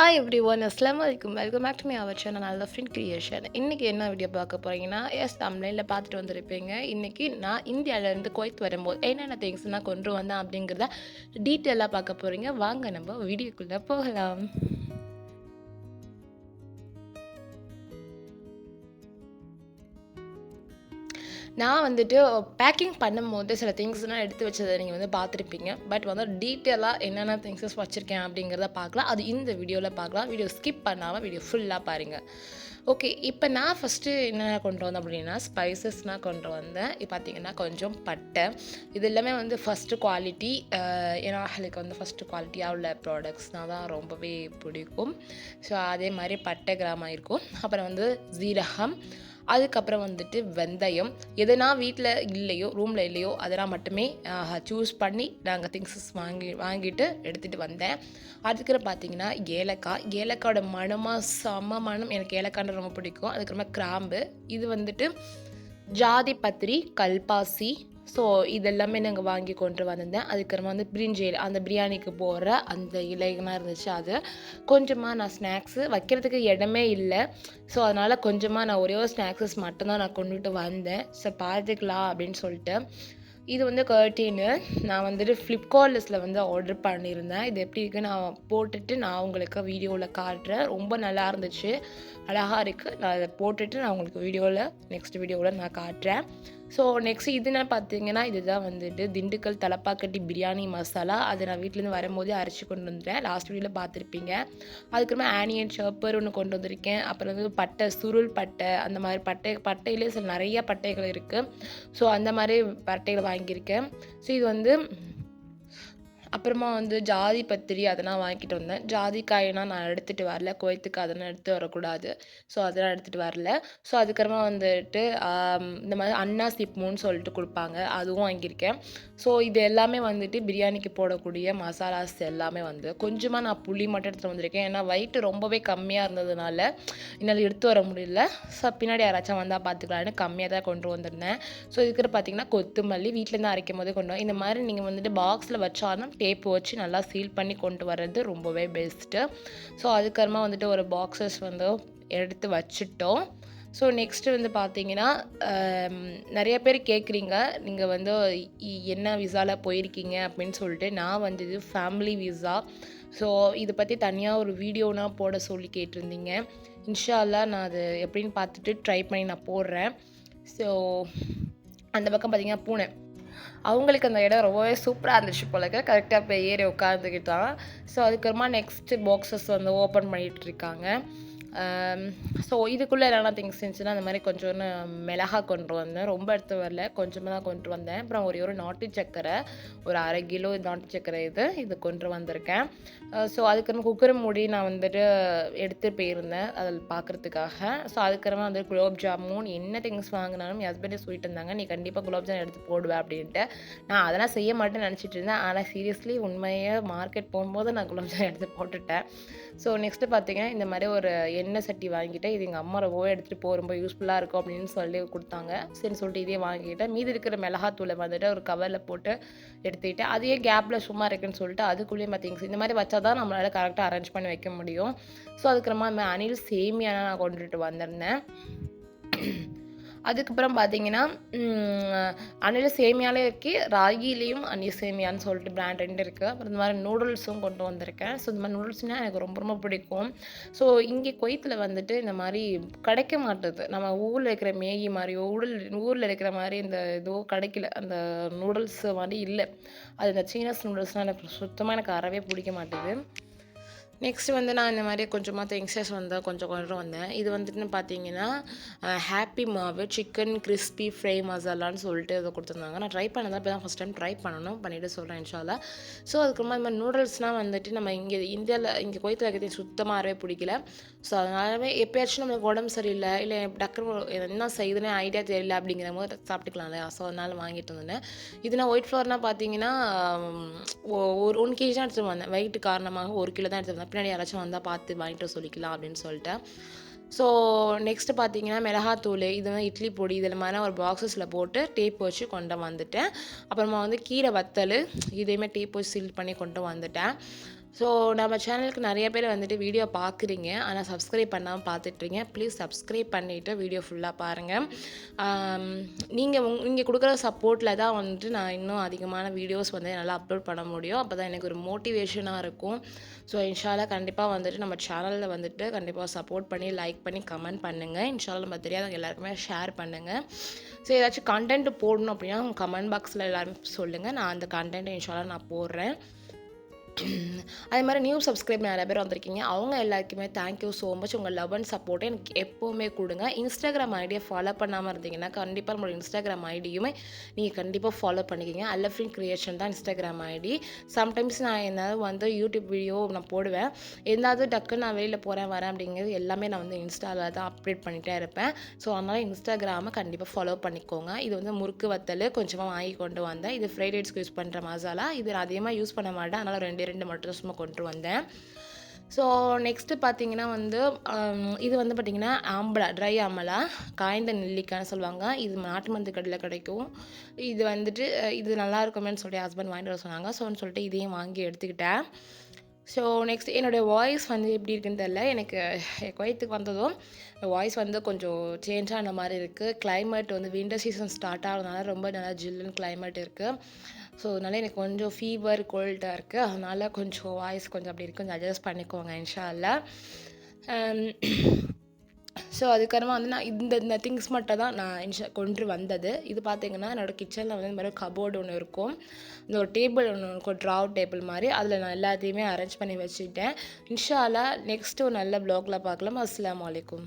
Hi everyone அஸ்ஸலாமு அலைக்கும். Welcome back to my our channel Alfin Creation. இன்றைக்கி என்ன வீடியோ பார்க்க போகிறீங்கன்னா, தம்ப்நெயில்ல பார்த்துட்டு வந்திருப்பீங்க. இன்றைக்கி நான் இந்தியாவிலேருந்து குவைத் வரும்போது என்னென்ன திங்ஸ் நான் கொண்டு வந்தேன் அப்படிங்கிறத டீட்டெயிலாக பார்க்க போகிறீங்க. வாங்க நம்ம வீடியோக்குள்ளே போகலாம். நான் வந்துட்டு பேக்கிங் பண்ணும்போது சில திங்ஸ்லாம் எடுத்து வச்சதை நீங்கள் வந்து பார்த்துருப்பீங்க. பட் வந்து டீட்டெயிலாக என்னென்ன திங்ஸஸ் வச்சுருக்கேன் அப்படிங்கிறத பார்க்கலாம். அது இந்த வீடியோவில் பார்க்கலாம். வீடியோ ஸ்கிப் பண்ணாமல் வீடியோ ஃபுல்லாக பாருங்கள். ஓகே, இப்போ நான் ஃபஸ்ட்டு என்னென்ன கொண்டு வந்தேன் அப்படின்னா, ஸ்பைசஸ்னால் கொண்டு வந்தேன். இப்போ பார்த்தீங்கன்னா கொஞ்சம் பட்டை. இது எல்லாமே வந்து ஃபஸ்ட்டு குவாலிட்டி. ஏன்னா எனக்கு வந்து ஃபஸ்ட்டு குவாலிட்டியாக உள்ள ப்ராடக்ட்ஸ்னால் தான் ரொம்பவே பிடிக்கும். ஸோ அதே மாதிரி பட்டை கிராமம் இருக்கும். அப்புறம் வந்து ஜீரகம், அதுக்கப்புறம் வந்துட்டு வெந்தயம். எதுனா வீட்டில் இல்லையோ, ரூமில் இல்லையோ அதெல்லாம் மட்டுமே சூஸ் பண்ணி நாங்கள் திங்ஸஸ் வாங்கிட்டு எடுத்துகிட்டு வந்தேன். அதுக்கப்புறம் பார்த்தீங்கன்னா ஏலக்காயோட மணமாக செம்ம மணம். எனக்கு ஏலக்காய்னு ரொம்ப பிடிக்கும். அதுக்கப்புறமா கிராம்பு, இது வந்துட்டு ஜாதி பத்திரி, கல்பாசி. ஸோ இதெல்லாமே நாங்கள் வாங்கி கொண்டு வந்திருந்தேன். அதுக்கப்புறமா வந்து பிரிஞ்சி இலை, அந்த பிரியாணிக்கு போடுற அந்த இலைகள்லாம் இருந்துச்சு. அது கொஞ்சமாக நான் ஸ்நாக்ஸு வைக்கிறதுக்கு இடமே இல்லை. ஸோ அதனால் கொஞ்சமாக நான் ஒரே ஒரு ஸ்நாக்ஸஸ் மட்டும்தான் நான் கொண்டுட்டு வந்தேன். ஸோ பார்த்துக்கலாம் அப்படின்னு சொல்லிட்டு. இது வந்து கர்டீனு நான் வந்துட்டு ஃப்ளிப்கார்ட்ஸில் வந்து ஆர்டர் பண்ணியிருந்தேன். இது எப்படி இருக்குன்னு நான் போட்டுட்டு நான் உங்களுக்கு வீடியோவில் காட்டுறேன். ரொம்ப நல்லா இருந்துச்சு, அழகாக இருக்குது. நான் அதை போட்டுட்டு நான் உங்களுக்கு நெக்ஸ்ட் வீடியோவில் நான் காட்டுறேன். ஸோ நெக்ஸ்ட் இதுன்னு பார்த்தீங்கன்னா, இதுதான் வந்துட்டு திண்டுக்கல் தலப்பாக்கட்டி பிரியாணி மசாலா. அதை நான் வீட்டிலேருந்து வரும்போதே அரைச்சி கொண்டு வந்துட்டேன். லாஸ்ட் வீடியோவில் பார்த்துருப்பீங்க. அதுக்கப்புறமா ஆனியன் சாப்பர் ஒன்று கொண்டு வந்திருக்கேன். அப்புறம் வந்து பட்டை, சுருள் பட்டை, அந்த மாதிரி பட்டையிலே சில நிறைய பட்டைகள் இருக்குது. ஸோ அந்த மாதிரி பட்டைகள் வாங்கியிருக்கேன். ஸோ இது வந்து அப்புறமா வந்து ஜாதி பத்திரி அதெல்லாம் வாங்கிட்டு வந்தேன். ஜாதிக்காயெல்லாம் நான் எடுத்துகிட்டு வரல, குவைத்துக்கு அதெல்லாம் எடுத்து வரக்கூடாது. ஸோ அதெல்லாம் எடுத்துகிட்டு வரல. ஸோ அதுக்கப்புறமா வந்துட்டு இந்த மாதிரி அன்னாசி பூன்னு சொல்லிட்டு கொடுப்பாங்க, அதுவும் வாங்கியிருக்கேன். ஸோ இது எல்லாமே வந்துட்டு பிரியாணிக்கு போடக்கூடிய மசாலாஸ் எல்லாமே வந்து கொஞ்சமாக நான் புளி மட்டும் எடுத்துகிட்டு வந்திருக்கேன். ஏன்னா வெயிட் ரொம்பவே கம்மியாக இருந்ததுனால என்னால் எடுத்து வர முடியல. ஸோ பின்னாடி யாராச்சும் வந்தால் பார்த்துக்கலான்னு கம்மியாக தான் கொண்டு வந்திருந்தேன். ஸோ இதுக்கு பார்த்தீங்கன்னா கொத்தமல்லி வீட்டிலேருந்து அரைக்கும் போதே கொண்டு இந்த மாதிரி நீங்கள் வந்துட்டு பாக்ஸில் வச்சாலும் டேப் வச்சு நல்லா சீல் பண்ணி கொண்டு வர்றது ரொம்பவே பெஸ்ட்டு. ஸோ அதுக்கப்புறமா வந்துட்டு ஒரு பாக்ஸஸ் வந்து எடுத்து வச்சுட்டோம். ஸோ நெக்ஸ்ட்டு வந்து பார்த்தீங்கன்னா, நிறைய பேர் கேட்குறீங்க, நீங்கள் வந்து என்ன விசாவில் போயிருக்கீங்க அப்படின்னு சொல்லிட்டு. நான் வந்து இது ஃபேமிலி விசா. ஸோ இதை பற்றி தனியாக ஒரு வீடியோனா போட சொல்லி கேட்டிருந்தீங்க. இன்ஷா அல்லாஹ் நான் அது எப்படின்னு பார்த்துட்டு ட்ரை பண்ணி நான் போடுறேன். ஸோ அந்த பக்கம் பார்த்தீங்கன்னா பூனை, அவங்களுக்கு அந்த இடம் ரொம்பவே சூப்பராக இருந்துச்சு போலக்க. கரெக்டாக போய் ஏறி உட்காந்துக்கிட்டான். ஸோ அதுக்கப்புறமா நெக்ஸ்ட்டு பாக்ஸஸ் வந்து ஓப்பன் பண்ணிகிட்டு இருக்காங்க. ஸோ இதுக்குள்ளே என்னென்ன திங்ஸ் இருந்துச்சுன்னா, அந்த மாதிரி கொஞ்சோன்னு மிளகா கொண்டு வந்தேன். ரொம்ப எடுத்து வரல, கொஞ்சமாக தான் கொண்டு வந்தேன். அப்புறம் ஒரு நாட்டு சக்கரை, ஒரு 1/2 கிலோ நாட்டு சக்கரை இது கொண்டு வந்திருக்கேன். ஸோ அதுக்கப்புறம் குக்கர் மூடி நான் வந்துட்டு எடுத்து போயிருந்தேன் அதில் பார்க்குறதுக்காக. ஸோ அதுக்கப்புறமா வந்து குலோப் ஜாமுன், என்ன திங்ஸ் வாங்கினாலும் என் ஹஸ்பண்டே சொல்லிட்டு இருந்தாங்க, நீ கண்டிப்பாக குலோப் ஜாமுன் எடுத்து போடுவேன் அப்படின்ட்டு. நான் அதெல்லாம் செய்ய மாட்டேன்னு நினச்சிட்டு இருந்தேன். ஆனால் சீரியஸ்லி உண்மையாக மார்க்கெட் போகும்போது நான் குலோப் ஜாமுன் எடுத்து போட்டுட்டேன். ஸோ நெக்ஸ்ட்டு பார்த்தீங்கன்னா, இந்த மாதிரி ஒரு எண்ணெய் சட்டி வாங்கிட்டேன். இது எங்கள் அம்மா ரொம்பவே எடுத்துகிட்டு போக ரொம்ப யூஸ்ஃபுல்லாக இருக்கும் அப்படின்னு சொல்லி கொடுத்தாங்க. சரின்னு சொல்லிட்டு இதே வாங்கிட்டேன். மீதி இருக்கிற மிளகாத்தூளை வந்துட்டு ஒரு கவரில் போட்டு எடுத்துக்கிட்டேன். அதையே கேப்பில் சும்மா இருக்குன்னு சொல்லிட்டு அதுக்குள்ளேயே திங்ஸ் இந்த மாதிரி வச்சா தான் நம்மளால் கரெக்டாக அரேஞ்ச் பண்ணி வைக்க முடியும். ஸோ அதுக்கப்புறமா அணில் சேமியானா நான் கொண்டுட்டு வந்திருந்தேன். அதுக்கப்புறம் பார்த்தீங்கன்னா, அணில் சேமியாலே இருக்குது, ராகிலையும் அணில் சேமியான்னு சொல்லிட்டு பிராண்ட் 2 இருக்குது. அப்புறம் இந்த மாதிரி நூடுல்ஸும் கொண்டு வந்திருக்கேன். ஸோ இந்த மாதிரி நூடுல்ஸ்னால் எனக்கு ரொம்ப ரொம்ப பிடிக்கும். ஸோ இங்கே குவைத்தில் வந்துட்டு இந்த மாதிரி கிடைக்க மாட்டுது. நம்ம ஊரில் இருக்கிற மேகி மாதிரியோ ஊரில் இருக்கிற மாதிரி இந்த இதோ கிடைக்கல. அந்த நூடுல்ஸ் மாதிரி இல்லை. அது இந்த சீனஸ் நூடுல்ஸ்னால் எனக்கு சுத்தமாக எனக்கு அறவே பிடிக்க மாட்டேது. நெக்ஸ்ட்டு வந்து நான் இந்த மாதிரி கொஞ்சமாக திங்ஸஸ் வந்து கொஞ்சம் கொண்டு வந்தேன். இது வந்துட்டு பார்த்தீங்கன்னா, ஹாப்பி மாவு சிக்கன் கிறிஸ்பி ஃப்ரை மசாலான்னு சொல்லிட்டு இதை கொடுத்துருந்தாங்க. நான் ட்ரை பண்ணதான், இப்போ தான் ஃபஸ்ட் டைம் ட்ரை பண்ணணும், பண்ணிவிட்டு சொல்கிறேன் இன்ஷா அல்லாஹ். ஸோ அதுக்கப்புறமா இந்த மாதிரி நூடுல்ஸ்னால் வந்துட்டு நம்ம இங்கே குவைத்தில் இருக்கிறது சுத்தமாகவே பிடிக்கல. ஸோ அதனாலவே எப்போயாச்சும் நம்மளுக்கு உடம்பு சரியில்லை, இல்லை டக்குனு என்ன செய்யுதுன்னு ஐடியா தெரியல அப்படிங்கிற போது சாப்பிட்டுக்கலாம் இல்லையா. ஸோ அதனால் வாங்கிட்டு வந்தேன். இது நான் ஒயிட் ஃப்ளவர்னால் பார்த்தீங்கன்னா, ஒரு 1 கேஜி தான் எடுத்துகிட்டு வந்தேன். வெயிட் காரணமாக 1 கிலோ தான் எடுத்துகிட்டு வந்தேன். பின்னாடி யாராச்சும் வந்தால் பார்த்து வாங்கிட்டு சொல்லிக்கலாம் அப்படின்னு சொல்லிட்டேன். ஸோ நெக்ஸ்ட்டு பார்த்தீங்கன்னா, மிளகாத்தூள், இது வந்து இட்லி பொடி, இதில் மாதிரி ஒரு பாக்ஸஸில் போட்டு டேப் வச்சு கொண்டு வந்துட்டேன். அப்புறமா வந்து கீரை வத்தல், இதையுமே டேப் வச்சு சீல் பண்ணி கொண்டு வந்துட்டேன். ஸோ நம்ம சேனலுக்கு நிறைய பேர் வந்துட்டு வீடியோ பார்க்குறீங்க, ஆனால் சப்ஸ்கிரைப் பண்ணாமல் பார்த்துட்றீங்க. ப்ளீஸ் சப்ஸ்கிரைப் பண்ணிவிட்டு வீடியோ ஃபுல்லாக பாருங்கள். நீங்கள் கொடுக்குற சப்போர்ட்டில் தான் வந்துட்டு நான் இன்னும் அதிகமான வீடியோஸ் வந்து என்னால் அப்லோட் பண்ண முடியும். அப்போ தான் எனக்கு ஒரு மோட்டிவேஷனாக இருக்கும். ஸோ இன்ஷால்லா கண்டிப்பாக வந்துட்டு நம்ம சேனலில் வந்துட்டு கண்டிப்பாக சப்போர்ட் பண்ணி, லைக் பண்ணி, கமெண்ட் பண்ணுங்கள். இன்ஷால்லா நம்ம தெரியாதவங்க எல்லாருக்குமே ஷேர் பண்ணுங்கள். ஸோ ஏதாச்சும் கண்டென்ட் போடணும் அப்படின்னா கமெண்ட் பாக்ஸில் எல்லாருமே சொல்லுங்கள். நான் அந்த கண்டென்ட்டை இன்ஷால்லா நான் போடுறேன். அதே மாதிரி நியூ சப்ஸ்கிரைப் நிறைய பேர் வந்திருக்கீங்க. அவங்க எல்லாருக்குமே தேங்க்யூ ஸோ மச். உங்கள் லவ் அண்ட் சப்போர்ட்டை எனக்கு எப்போவுமே கொடுங்க. இன்ஸ்டாகிராம் ஐடியை ஃபாலோ பண்ணாமல் இருந்தீங்கன்னா கண்டிப்பாக நம்மளோட இன்ஸ்டாகிராம் ஐடியுமே நீங்கள் கண்டிப்பாக ஃபாலோ பண்ணிக்கிங்க. அல்லஃபின் கிரியேஷன் தான் இன்ஸ்டாகிராம் ஐடி. சம்டைம்ஸ் நான் எதாவது வந்து யூடியூப் வீடியோ நான் போடுவேன். எதாவது டக்குன்னு நான் வெளியில் போகிறேன் வரேன் அப்படிங்கிறது எல்லாமே நான் வந்து இன்ஸ்டாவில் தான் அப்டேட் பண்ணிகிட்டே இருப்பேன். ஸோ அதனால் இன்ஸ்டாகிராமை கண்டிப்பாக ஃபாலோ பண்ணிக்கோங்க. இது வந்து முறுக்கு வத்தல் கொஞ்சமாக வாங்கி கொண்டு வந்தேன். இது ஃப்ரைட் ரைஸ்க்கு யூஸ் பண்ணுற மசாலா. இது நான் அதிகமாக யூஸ் பண்ண மாட்டேன், அதனால் 2 மட்டும் சும்மா கொண்டு வந்தேன். ஸோ நெக்ஸ்ட்டு பார்த்தீங்கன்னா வந்து இது வந்து பார்த்திங்கன்னா ஆம்பலா, ட்ரை ஆம்பலா, காய்ந்த நெல்லிக்காய்னு சொல்லுவாங்க. இது நாட்டு மருந்து கடையில் கிடைக்கும். இது வந்துட்டு இது நல்லா இருக்குமேன்னு சொல்லிட்டு ஹஸ்பண்ட் வாங்கிட்டு வர சொன்னாங்க. ஸோன்னு சொல்லிட்டு இதையும் வாங்கி எடுத்துக்கிட்டேன். ஸோ நெக்ஸ்ட் என்னுடைய வாய்ஸ் வந்து எப்படி இருக்குன்னு தெரில. எனக்கு குவைத்துக்கு வந்ததும் வாய்ஸ் வந்து கொஞ்சம் சேஞ்ச் ஆன மாதிரி இருக்குது. கிளைமேட் வந்து வின்டர் சீசன் ஸ்டார்ட் ஆகிறதுனால ரொம்ப நல்லா ஜில்லுன்னு கிளைமேட் இருக்குது. ஸோ அதனால் எனக்கு கொஞ்சம் ஃபீவர் கோல்டாக இருக்குது. அதனால் கொஞ்சம் வாய்ஸ் கொஞ்சம் அப்படி இருக்குது. கொஞ்சம் அட்ஜஸ்ட் பண்ணிக்கோங்க இன்ஷா அல்லாஹ். ஸோ அதுக்கப்புறமா வந்து நான் இந்த திங்ஸ் மட்டும் தான் நான் கொண்டு வந்தது. இது பார்த்தீங்கன்னா என்னோடய கிச்சனில் வந்து இந்த மாதிரி கபோர்டு ஒன்று இருக்கும். இந்த ஒரு டேபிள் ஒன்று இருக்கும், ட்ராவ் டேபிள் மாதிரி. அதில் நான் எல்லாத்தையுமே அரேஞ்ச் பண்ணி வச்சுக்கிட்டேன். இன்ஷா அல்லாஹ் நெக்ஸ்ட்டு ஒரு நல்ல வ்ளாகில் பார்க்கலாம். அஸ்ஸலாமு அலைக்கும்.